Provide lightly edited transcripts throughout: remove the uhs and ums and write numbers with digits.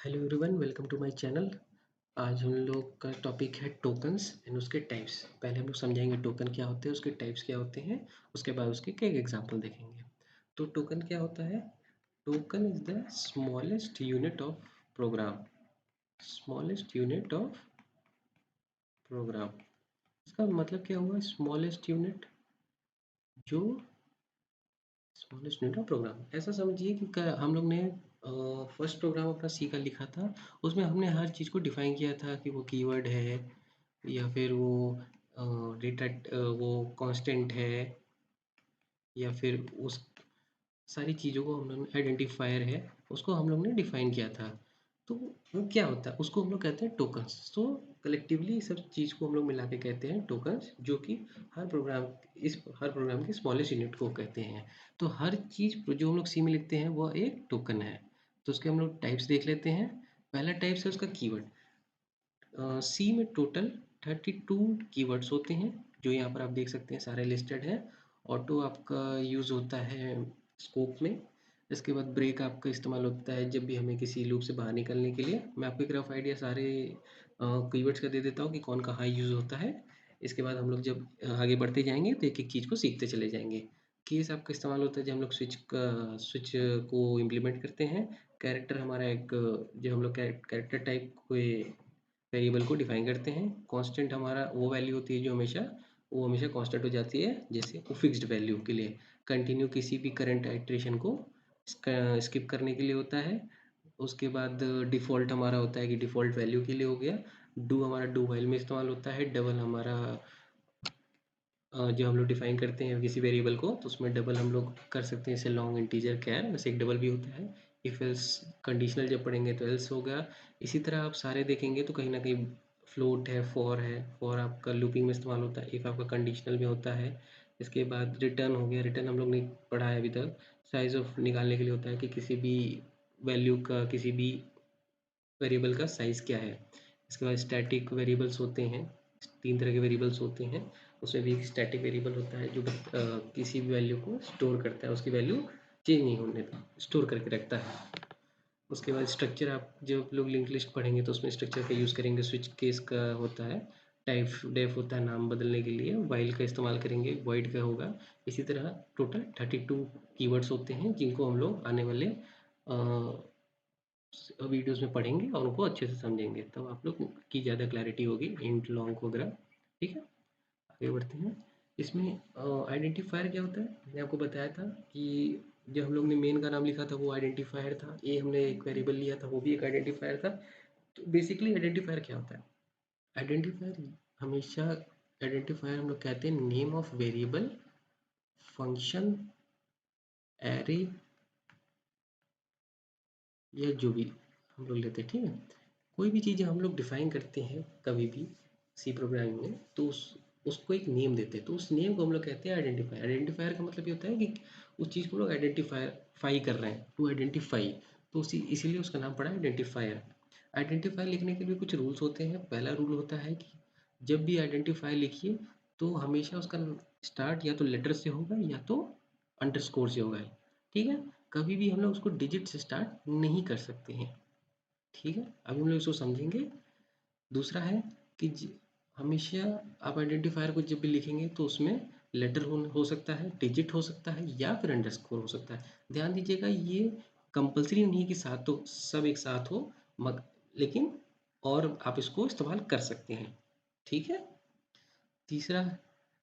Hello everyone, welcome to my channel. आज हम लोग का टॉपिक है टोकन्स एंड उसके टाइप्स। पहले हम लोग समझाएंगे टोकन क्या होते हैं, उसके टाइप्स क्या होते हैं, उसके बाद उसके कई एग्जांपल देखेंगे। तो टोकन क्या होता है? Token is the smallest unit of program. Smallest unit of program, इसका मतलब क्या हुआ? स्मॉलेस्ट यूनिट, जो स्मॉलेस्ट यूनिट ऑफ प्रोग्राम, ऐसा समझिए कि हम लोग ने फर्स्ट प्रोग्राम अपना सी का लिखा था। उसमें हमने हर चीज़ को डिफाइन किया था कि वो कीवर्ड है या फिर वो डेटा, वो कांस्टेंट है, या फिर उस सारी चीज़ों को हम लोग ने, आइडेंटिफायर है, उसको हम लोग ने डिफाइन किया था। तो वो क्या होता है? उसको हम लोग कहते हैं टोकन्स। तो कलेक्टिवली सब चीज़ को हम लोग मिला के कहते हैं टोकन्स, जो कि हर प्रोग्राम, इस हर प्रोग्राम की स्मॉलेस्ट यूनिट को कहते हैं। तो हर चीज़ जो हम लोग सी में लिखते हैं वो एक टोकन है। तो उसके हम लोग टाइप्स देख लेते हैं। पहला टाइप्स है उसका कीवर्ड। सी में टोटल 32 कीवर्ड्स होते हैं, जो यहाँ पर आप देख सकते हैं सारे लिस्टेड हैं। ऑटो आपका यूज़ होता है स्कोप में। इसके बाद ब्रेक आपका इस्तेमाल होता है जब भी हमें किसी लूप से बाहर निकलने के लिए। मैं आपको एक रफ आइडिया सारे कीवर्ड्स का दे देता हूँ कि कौन कहाँ यूज़ होता है। इसके बाद हम लोग जब आगे बढ़ते जाएंगे तो एक एक चीज़ को सीखते चले जाएंगे। केस आपका इस्तेमाल होता है जब हम लोग स्विच को इम्प्लीमेंट करते हैं। कैरेक्टर हमारा एक, जो हम लोग कैरेक्टर टाइप को वेरिएबल को डिफाइन करते हैं। कांस्टेंट हमारा वो वैल्यू होती है जो हमेशा कांस्टेंट हो जाती है, जैसे वो फिक्स्ड वैल्यू के लिए। कंटिन्यू किसी भी करंट आइट्रेशन को स्किप करने के लिए होता है। उसके बाद डिफ़ॉल्ट हमारा होता है कि डिफ़ॉल्ट वैल्यू के लिए हो गया। डू हमारा डू व्हाइल में इस्तेमाल होता है। डबल हमारा जो हम लोग डिफाइन करते हैं किसी वेरिएबल को, तो उसमें डबल हम लोग कर सकते हैं, जैसे लॉन्ग इंटीजर कैर, वैसे एक डबल भी होता है। इफ एल्स कंडीशनल जब पढ़ेंगे तो एल्स होगा। इसी तरह आप सारे देखेंगे तो कहीं ना कहीं फ्लोट है, फॉर आपका लूपिंग में इस्तेमाल होता है। इफ आपका कंडीशनल में होता है। इसके बाद रिटर्न हो गया। रिटर्न हम लोग ने पढ़ा है अभी तक, साइज ऑफ निकालने के लिए होता है कि किसी भी वैल्यू का, किसी भी वेरिएबल का साइज़ क्या है। इसके बाद स्टैटिक वेरिएबल्स होते हैं। 3 तरह के वेरिएबल्स होते हैं। उसमें भी एक स्टैटिक वेरिएबल होता है जो किसी भी वैल्यू को स्टोर करता है, उसकी वैल्यू चेंज नहीं होने देता, स्टोर करके रखता है। उसके बाद स्ट्रक्चर, आप जब लोग लिंक लिस्ट पढ़ेंगे तो उसमें स्ट्रक्चर का यूज़ करेंगे। स्विच केस का होता है। टाइप डेफ होता है नाम बदलने के लिए। व्हाइल का इस्तेमाल करेंगे, वॉइड का होगा। इसी तरह टोटल 32 कीवर्ड्स होते हैं जिनको हम लोग आने वाले वीडियोस में पढ़ेंगे और उनको अच्छे से समझेंगे, तब आप लोग की ज़्यादा क्लैरिटी होगी इंट लॉन्ग वगैरह। ठीक है, आगे बढ़ते हैं। इसमें आइडेंटिफायर क्या होता है, मैंने आपको बताया था कि जब हम लोग ने मेन का नाम लिखा था वो आइडेंटिफायर था। ये हमने एक वेरिएबल लिया था, वो भी एक आइडेंटिफायर था। तो बेसिकली आइडेंटिफायर क्या होता है? आइडेंटिफायर हमेशा, आइडेंटिफायर हम लोग कहते हैं name of variable, function, array, या जो भी हम लोग लेते हैं। ठीक है, कोई भी चीज़ हम लोग डिफाइन करते हैं कभी भी सी प्रोग्रामिंग में, तो उसको एक नेम देते हैं। तो उस नेम को हम लोग कहते हैं आइडेंटिफायर। आइडेंटिफायर का मतलब ये होता है कि उस चीज़ को लोग आइडेंटिफाई कर रहे हैं, टू आइडेंटिफाई। तो उसी इसीलिए उसका नाम पड़ा आइडेंटिफायर। आइडेंटिफायर लिखने के भी कुछ रूल्स होते हैं। पहला रूल होता है कि जब भी आइडेंटिफायर लिखिए तो हमेशा उसका स्टार्ट या तो लेटर से होगा या तो अंडरस्कोर से होगा। ठीक है, कभी भी हम लोग उसको डिजिट से स्टार्ट नहीं कर सकते हैं। ठीक है, अभी हम लोग इसको समझेंगे। दूसरा है कि हमेशा आप आइडेंटिफायर को जब भी लिखेंगे तो उसमें लेटर हो सकता है, डिजिट हो सकता है, या फिर अंडरस्कोर हो सकता है। ध्यान दीजिएगा, ये कंपलसरी नहीं है कि साथ तो सब एक साथ हो, मग लेकिन और आप इसको इस्तेमाल कर सकते हैं। ठीक है, तीसरा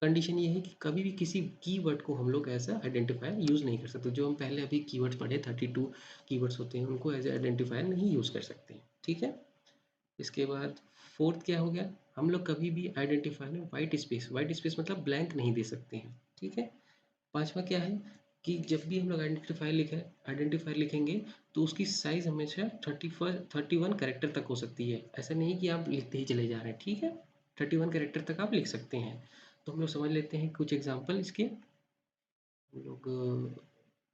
कंडीशन ये है कि कभी भी किसी कीवर्ड को हम लोग एज आइडेंटिफायर यूज़ नहीं कर सकते। जो हम पहले अभी कीवर्ड्स पढ़े 32 कीवर्ड्स होते हैं, उनको एज आइडेंटिफायर नहीं यूज़ कर सकते हैं। ठीक है, इसके बाद फोर्थ क्या हो गया, हम लोग कभी भी आइडेंटिफायर में वाइट स्पेस मतलब ब्लैंक नहीं दे सकते हैं। ठीक है, पांचवा क्या है कि जब भी हम लोग आइडेंटिफायर लिखेंगे तो उसकी साइज हमेशा 31 कैरेक्टर तक हो सकती है। ऐसा नहीं कि आप लिखते ही चले जा रहे हैं। ठीक है, 31 कैरेक्टर तक आप लिख सकते हैं। तो हम लोग समझ लेते हैं कुछ एग्जांपल इसके। हम लोग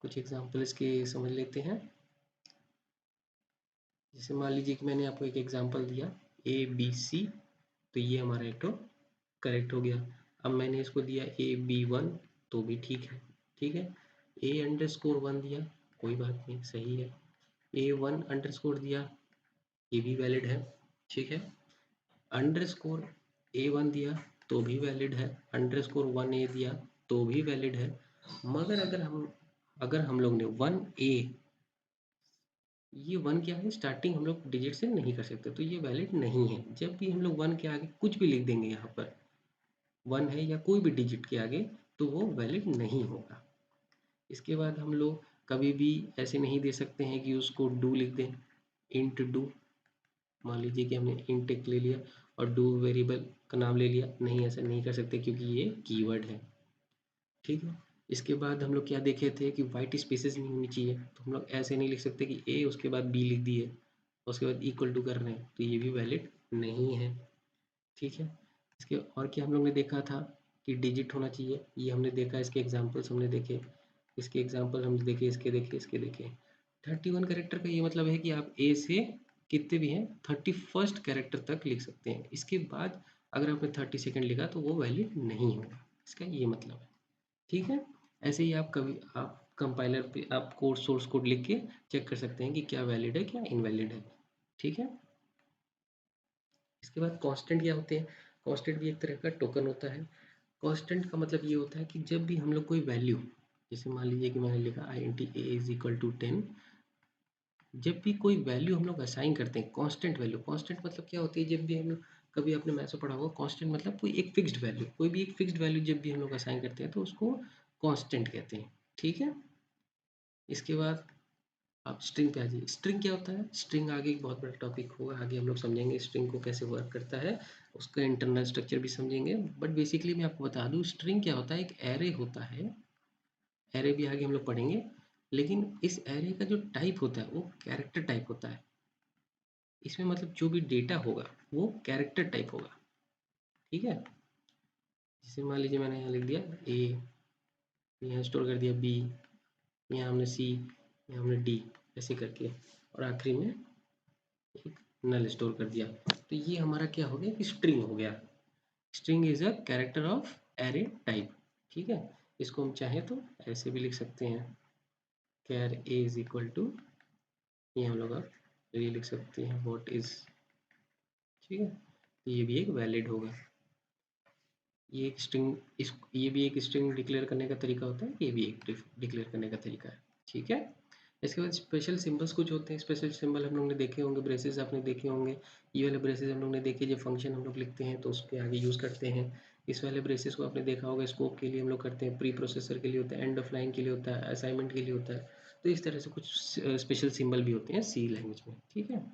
कुछ एग्जांपल इसके समझ लेते हैं। जैसे मान लीजिए कि मैंने आपको एक एग्जांपल दिया, ABC, तो ये हमारा एक तो करेक्ट हो गया। अब मैंने इसको दिया AB1, तो भी ठीक है। ठीक है, A_1 दिया, कोई बात नहीं, सही है। A1 अंडरस्कोर दिया, ये भी वैलिड है, ठीक है। अंडरस्कोर A1 दिया तो भी वैलिड है, अंडरस्कोर 1A दिया तो भी वैलिड है। मगर अगर हम लोग ने 1A, ये 1 क्या है, स्टार्टिंग हम लोग डिजिट से नहीं कर सकते, तो ये वैलिड नहीं है। जब भी हम लोग 1 के आगे कुछ भी लिख देंगे, यहाँ पर 1 है या कोई भी डिजिट के आगे, तो वो वैलिड नहीं होगा। इसके बाद हम लोग कभी भी ऐसे नहीं दे सकते हैं कि उसको डू लिख दें, इंट डू। मान लीजिए कि हमने इंट एक ले लिया और डू वेरिएबल का नाम ले लिया, नहीं, ऐसा नहीं कर सकते क्योंकि ये कीवर्ड है, ठीक है। इसके बाद हम लोग क्या देखे थे कि वाइट स्पेसेस नहीं होनी चाहिए, तो हम लोग ऐसे नहीं लिख सकते कि ए उसके बाद बी लिख दिए, उसके बाद इक्वल टू कर रहे हैं, तो ये भी वैलिड नहीं है, ठीक है। इसके और क्या हम लोग ने देखा था कि डिजिट होना चाहिए, ये हमने देखा, इसके एग्जांपल्स हमने देखे, इसके एग्जांपल हमने देखे, इसके देखे। 31 कैरेक्टर का ये मतलब है कि आप ए से कितने भी हैं 31st कैरेक्टर तक लिख सकते हैं। इसके बाद अगर आपने 32nd लिखा तो वो वैलिड नहीं होगा, इसका ये मतलब है, ठीक है। ऐसे ही आप कंपाइलर पे आप कोड, सोर्स कोड लिख के चेक कर सकते हैं कि क्या वैलिड है क्या इनवैलिड है, ठीक है। इसके बाद कांस्टेंट क्या होते हैं, कांस्टेंट भी एक तरह का टोकन होता है। कांस्टेंट का मतलब ये होता है कि जब भी हम लोग कोई वैल्यू, जैसे मान लीजिए कि मैंने लिखा int a is equal to 10, जब भी कोई वैल्यू हम लोग असाइन करते हैं, कांस्टेंट वैल्यू, कांस्टेंट मतलब क्या होती है, जब भी हम लोग, कभी आपने मैथ्स में पढ़ा होगा, कांस्टेंट मतलब कोई एक फिक्स्ड वैल्यू, कोई भी एक फिक्स्ड वैल्यू जब भी हम लोग असाइन करते हैं तो उसको कांस्टेंट कहते हैं, ठीक है। इसके बाद आप स्ट्रिंग पे आ जाइए। स्ट्रिंग क्या होता है, स्ट्रिंग आगे एक बहुत बड़ा टॉपिक होगा, आगे हम लोग समझेंगे स्ट्रिंग को कैसे वर्क करता है, उसका इंटरनल स्ट्रक्चर भी समझेंगे। बट बेसिकली मैं आपको बता दूं, स्ट्रिंग क्या होता है, एक एरे होता है, एरे भी आगे हम लोग पढ़ेंगे। लेकिन इस एरे का जो टाइप होता है वो कैरेक्टर टाइप होता है। इसमें मतलब जो भी डेटा होगा वो कैरेक्टर टाइप होगा, ठीक है। जैसे मान लीजिए मैंने यहाँ लिख दिया ए, यहाँ स्टोर कर दिया बी, यहाँ हमने सी, यहाँ हमने डी, ऐसे करके, और आखिरी में एक नल स्टोर कर दिया, तो ये हमारा क्या हो गया कि स्ट्रिंग हो गया। String is a character of array type, ठीक है। इसको हम चाहें तो ऐसे भी लिख सकते हैं, कैर ए इज इक्वल टू, ये हम लोग अब ये लिख सकते हैं व्हाट इज, ठीक है। तो ये भी एक वैलिड होगा। ये एक स्ट्रिंग, इस ये भी एक स्ट्रिंग डिक्लेयर करने का तरीका होता है, ये भी एक डिक्लेयर करने का तरीका है, ठीक है। इसके बाद स्पेशल सिंबल्स कुछ होते हैं, स्पेशल सिंबल हम लोग ने देखे होंगे, ब्रेसेस आपने देखे होंगे, ये वाले ब्रेसेस हम लोग ने देखे, जब फंक्शन हम लोग लिखते हैं तो उसके आगे यूज़ करते हैं। इस वाले ब्रेसेस को आपने देखा होगा, स्कोप के लिए हम लोग करते हैं, प्री प्रोसेसर के लिए होता है, एंड ऑफ लाइन के लिए होता है, असाइनमेंट के लिए होता है। तो इस तरह से कुछ स्पेशल सिंबल भी होते हैं सी लैंग्वेज में, ठीक है।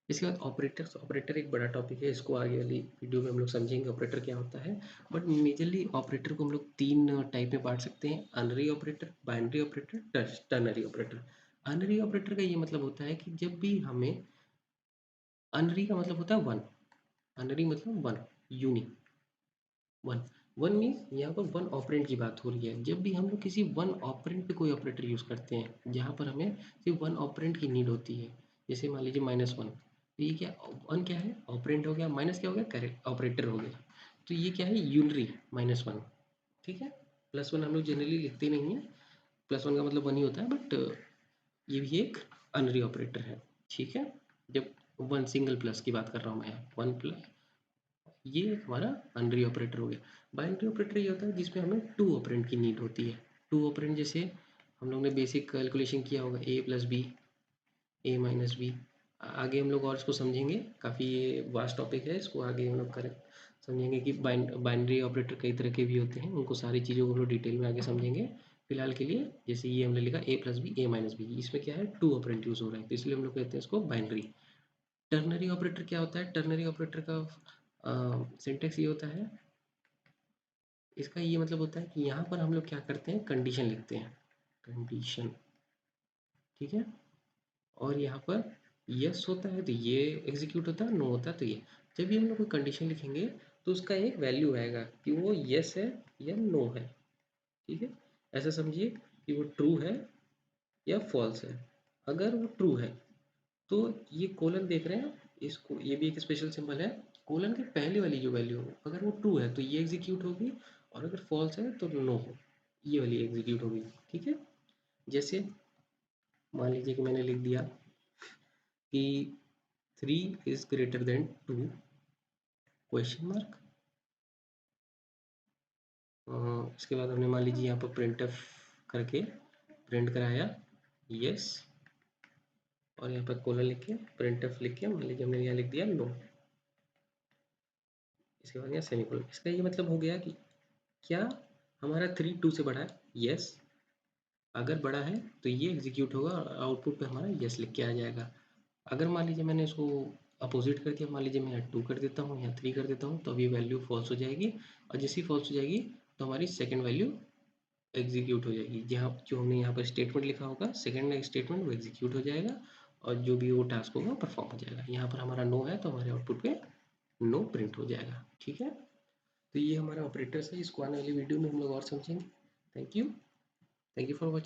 इसके बाद ऑपरेटर्स, ऑपरेटर एक बड़ा टॉपिक है, इसको आगे वाली वीडियो में हम लोग समझेंगे ऑपरेटर क्या होता है। बट मेजरली ऑपरेटर को हम लोग 3 टाइप में बांट सकते हैं, unary operator, binary operator, ternary operator. Unary operator का ये मतलब होता है कि जब भी हमें, अनरी का मतलब होता है 1, अनरी मतलब 1, यूनिक 1, 1 मीन्स यहाँ पर 1 ऑपरेंड की बात हो रही है। जब भी हम लोग किसी 1 ऑपरेंड पे कोई ऑपरेटर यूज़ करते हैं जहाँ पर हमें सिर्फ 1 ऑपरेंड की नीड होती है, जैसे मान लीजिए -1, तो ये क्या, 1 क्या है, ऑपरेंड हो गया, माइनस क्या हो गया, करेक्ट ऑपरेटर हो गया, तो ये क्या है, यूनरी -1, ठीक है। +1 हम लोग जनरली लिखते नहीं हैं, +1 का मतलब 1 ही होता है, बट ये भी एक अनरी ऑपरेटर है, ठीक है। जब 1 सिंगल प्लस की बात कर रहा हूँ मैं, 1 प्लस, ये हमारा अनरी ऑपरेटर हो गया। बाइनरी ऑपरेटर ये होता है जिसमें हमें 2 ऑपरेंड की नीड होती है। 2 ऑपरेंड जैसे हम लोग ने बेसिक कैलकुलेशन किया होगा, ए प्लस बी, ए माइनस बी। आगे हम लोग और इसको समझेंगे, काफ़ी ये वास्ट टॉपिक है, इसको आगे हम लोग करेक्ट समझेंगे कि बाइनरी ऑपरेटर कई तरह के भी होते हैं, उनको सारी चीज़ों को हम लोग डिटेल में आगे समझेंगे। फिलहाल के लिए जैसे ये हमने लिखा ए प्लस बी, ए माइनस बी, इसमें क्या है, 2 ऑपरेंड यूज़ हो रहा है, तो इसलिए हम लोग कहते हैं इसको बाइनरी। टर्नरी ऑपरेटर क्या होता है, टर्नरी ऑपरेटर का सिंटेक्स ये होता है, इसका ये मतलब होता है कि यहाँ पर हम लोग क्या करते हैं, कंडीशन लिखते हैं, कंडीशन, ठीक है। और यहाँ पर यस होता है तो ये एग्जीक्यूट होता है, नो होता है तो ये। जब भी हम लोग कोई कंडीशन लिखेंगे तो उसका एक वैल्यू आएगा कि वो यस है या नो है, ठीक है। ऐसा समझिए कि वो ट्रू है या फॉल्स है। अगर वो ट्रू है तो ये कोलन देख रहे हैं, इसको, ये भी एक स्पेशल सिंबल है, कोलन के पहले वाली जो वैल्यू हो, अगर वो ट्रू है तो ये एग्जीक्यूट होगी, और अगर फॉल्स है तो नो हो, ये वाली एग्जीक्यूट होगी, ठीक है। जैसे मान लीजिए कि मैंने लिख दिया कि 3 is greater than 2 question mark. इसके बाद हमने मान लीजिए यहाँ पर प्रिंट एफ करके प्रिंट कराया यस, और यहाँ पर कोलन लिख के प्रिंट एफ लिख के मान लीजिए हमने यहाँ लिख दिया नो। इसके बाद यहाँ सेमीकोलन। इसका ये मतलब हो गया कि क्या हमारा 3 2 से बड़ा है, यस। अगर बड़ा है तो ये एग्जीक्यूट होगा और आउटपुट पे हमारा यस लिख के आ जाएगा। अगर मान लीजिए मैंने इसको अपोजिट कर दिया, मान लीजिए मैं यहाँ 2 कर देता हूँ, यहाँ 3 कर देता हूँ, तो अभी वैल्यू फॉल्स हो जाएगी, और जैसी फॉल्स हो जाएगी तो हमारी सेकंड वैल्यू एग्जीक्यूट हो जाएगी। जहाँ जो हमने यहाँ पर स्टेटमेंट लिखा होगा सेकंड स्टेटमेंट वो एग्जीक्यूट हो जाएगा, और जो भी वो टास्क होगा परफॉर्म हो जाएगा। यहाँ पर हमारा नो है तो हमारे आउटपुट पे नो प्रिंट हो जाएगा। ठीक है, तो ये हमारा ऑपरेटर्स है। इसको आने वाली वीडियो में हम लोग और समझेंगे। Thank you for watching.